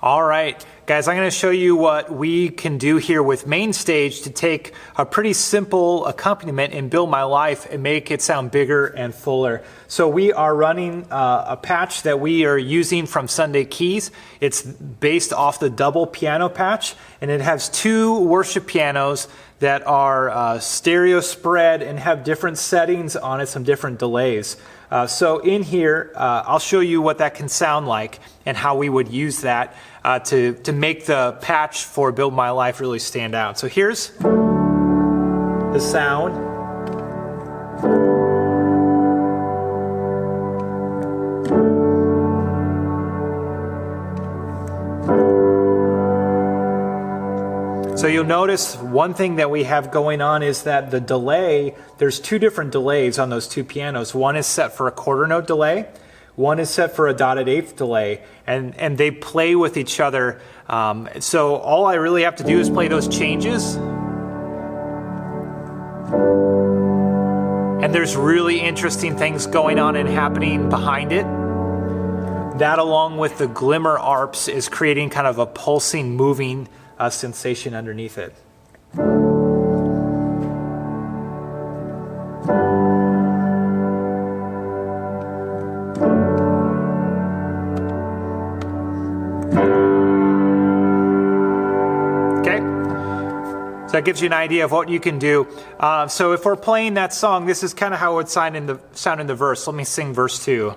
All right, guys, I'm going to show you what we can do here with Mainstage to take a pretty simple accompaniment in Build My Life and make it sound bigger and fuller. So we are running a patch that we are using from Sunday Keys. It's based off the double piano patch, and it has two worship pianos that are stereo spread and have different settings on it, some different delays. So in here, I'll show you what that can sound like and how we would use that to make the patch for Build My Life really stand out. So here's the sound. So you'll notice one thing that we have going on is that the delay, there's two different delays on those two pianos. One is set for a quarter note delay, one is set for a dotted eighth delay, and they play with each other. So all I really have to do is play those changes. And there's really interesting things going on and happening behind it. That, along with the glimmer arps, is creating kind of a pulsing, moving sensation underneath it. Okay, so that gives you an idea of what you can do. So if we're playing that song, this is kind of how it would sound in the verse. Let me sing verse 2.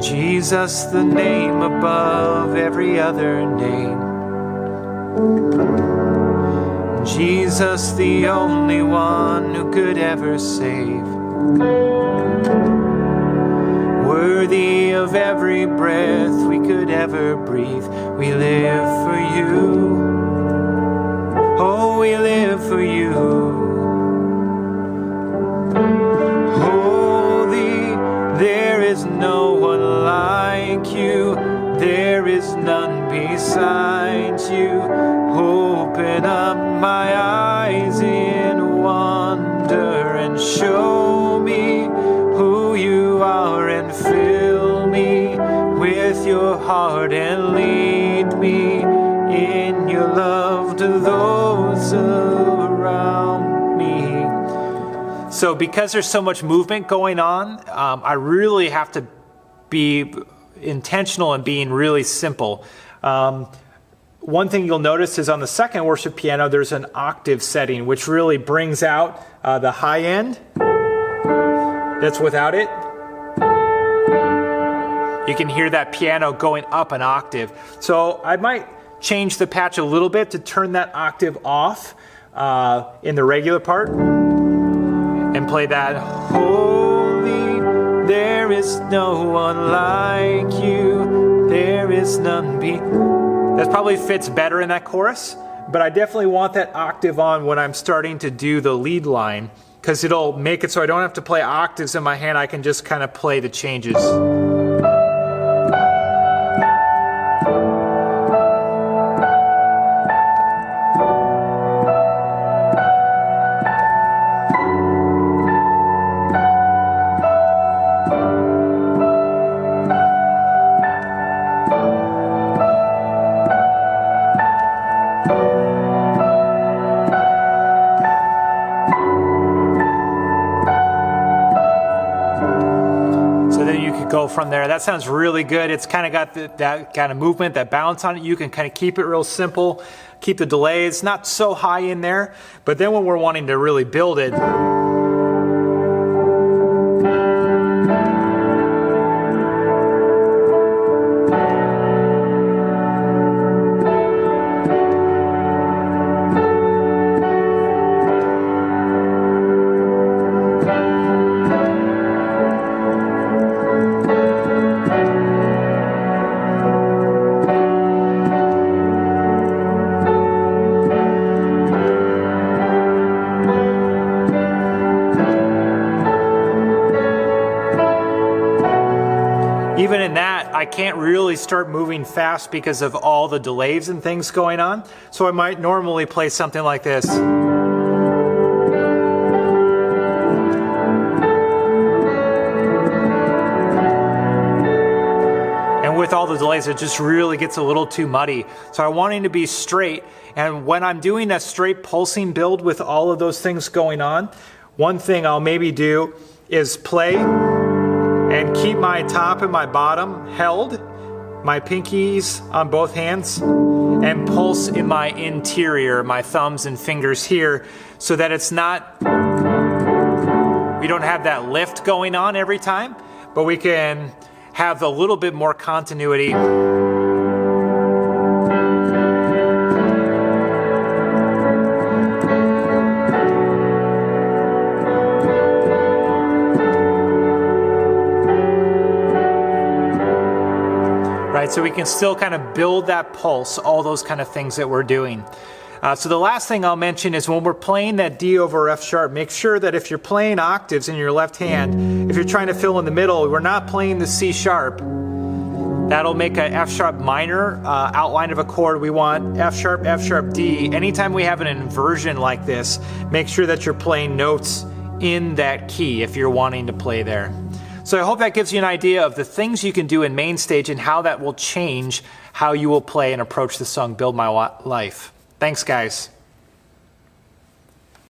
Jesus, the name above every other name. Jesus, the only one who could ever save. Worthy of every breath we could ever breathe. We live for you. Oh, we live for you. Holy, there is no one like you. There is none beside you. Open up my eyes in wonder and show me who you are, and fill me with your heart and lead me in your love to those around me. So because there's so much movement going on, I really have to be intentional and being really simple. One thing you'll notice is on the second worship piano, there's an octave setting, which really brings out the high end. That's without it. You can hear that piano going up an octave. So I might change the patch a little bit to turn that octave off in the regular part and play that holy. There is no one like you. There is none that probably fits better in that chorus, but I definitely want that octave on when I'm starting to do the lead line, because it'll make it so I don't have to play octaves in my hand. I can just kind of play the changes. Go from there. That sounds really good. It's kind of got that kind of movement, that balance on it. You can kind of keep it real simple, keep the delays not so high in there, but then when we're wanting to really build it, even in that, I can't really start moving fast because of all the delays and things going on. So I might normally play something like this. And with all the delays, it just really gets a little too muddy. So I want it to be straight. And when I'm doing a straight pulsing build with all of those things going on, one thing I'll maybe do is play and keep my top and my bottom held, my pinkies on both hands, and pulse in my interior, my thumbs and fingers here, so that it's not, we don't have that lift going on every time, but we can have a little bit more continuity. Right, so we can still kind of build that pulse, all those kind of things that we're doing. So the last thing I'll mention is when we're playing that D over F sharp, make sure that if you're playing octaves in your left hand, if you're trying to fill in the middle, we're not playing the C sharp. That'll make a F sharp minor outline of a chord. We want F sharp, D. Anytime we have an inversion like this, make sure that you're playing notes in that key if you're wanting to play there. So I hope that gives you an idea of the things you can do in Mainstage and how that will change how you will play and approach the song Build My Life. Thanks, guys.